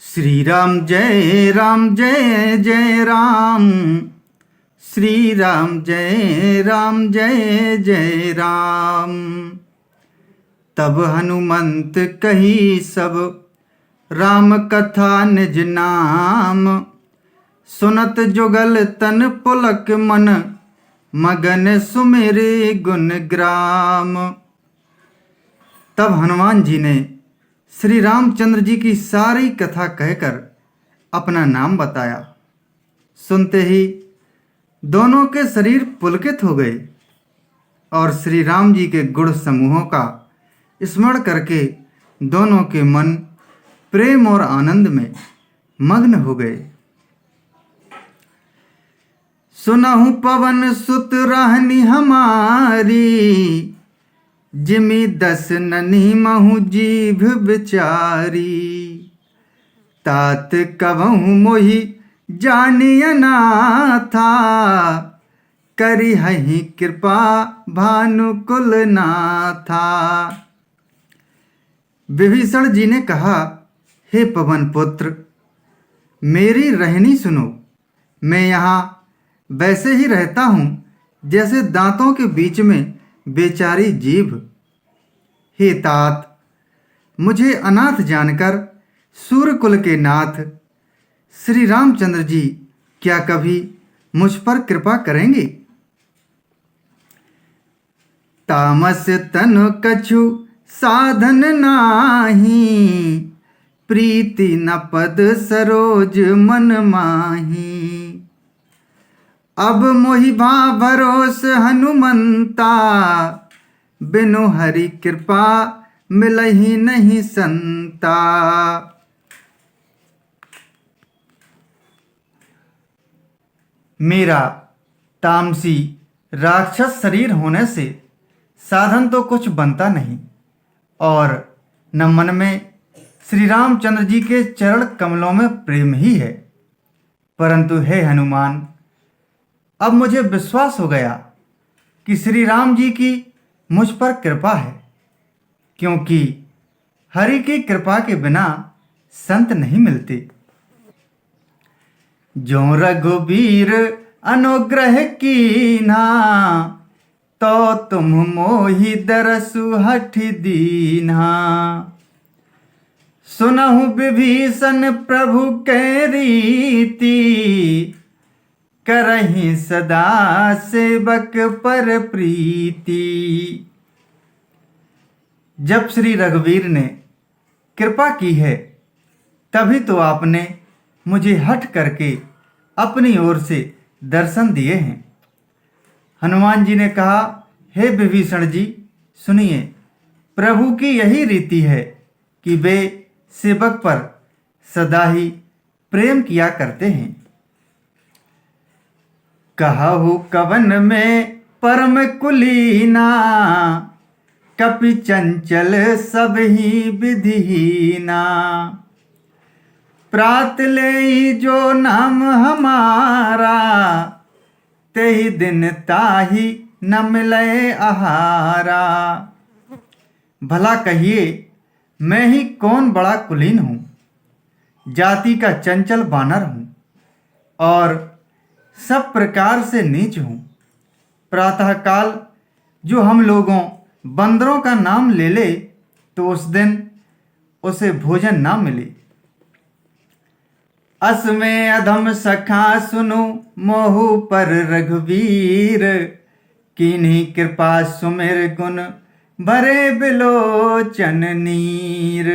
श्री राम जय जय राम। श्री राम जय जय राम। तब हनुमंत कही सब राम कथा निज नाम। सुनत जुगल तन पुलक मन मगन सुमेरे गुण ग्राम। तब हनुमान जी ने श्री रामचंद्र जी की सारी कथा कहकर अपना नाम बताया। सुनते ही दोनों के शरीर पुलकित हो गए और श्री राम जी के गुण समूहों का स्मरण करके दोनों के मन प्रेम और आनंद में मग्न हो गए। सुनहु पवन सुत रहनी हमारी, जिमि दस ननी महु जीभ बिचारी। तात कवहु मोहि जानिय नाथा, करी हहि कृपा भानुकुल नाथा। विभीषण जी ने कहा, हे पवन पुत्र, मेरी रहनी सुनो। मैं यहाँ वैसे ही रहता हूँ जैसे दांतों के बीच में बेचारी जीभ। हे तात, मुझे अनाथ जानकर सूर्यकुल के नाथ श्री रामचंद्र जी क्या कभी मुझ पर कृपा करेंगे? तामस तनु कछु साधन नाही, प्रीति न पद सरोज मन माही। अब मोहि भा भरोस हनुमंता, बिनु हरि कृपा मिलहि नहीं संता। मेरा तामसी राक्षस शरीर होने से साधन तो कुछ बनता नहीं और न मन में श्री रामचंद्र जी के चरण कमलों में प्रेम ही है। परंतु हे हनुमान, अब मुझे विश्वास हो गया कि श्री राम जी की मुझ पर कृपा है, क्योंकि हरि की कृपा के बिना संत नहीं मिलते। जो रघुबीर अनुग्रह कीन्हा, तो तुम मोहि दरसु हठ दीन्हा। सुनहु विभीषण प्रभु कै रीति, करहि सदा सेवक पर प्रीति। जब श्री रघुवीर ने कृपा की है, तभी तो आपने मुझे हठ करके अपनी ओर से दर्शन दिए हैं। हनुमान जी ने कहा, हे विभीषण जी, सुनिए, प्रभु की यही रीति है कि वे सेवक पर सदा ही प्रेम किया करते हैं। कहु कवन में परम कुलीना, कपि चंचल सब ही विधिहीना। प्रात ले जो नाम हमारा, तेहि दिन ताहि न मिले आहारा। भला कहिए, मैं ही कौन बड़ा कुलीन हूँ, जाति का चंचल बानर हूँ और सब प्रकार से नीच हूँ। प्रातःकाल जो हम लोगों बंदरों का नाम ले ले, तो उस दिन उसे भोजन ना मिले। अस में अधम सखा सुनु मोहु पर रघुवीर, कीन्ही कृपा सुमिर गुण भरे बिलोचन नीर।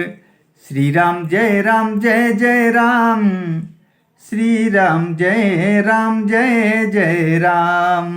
श्री राम जय जय राम। श्री राम जय जय राम।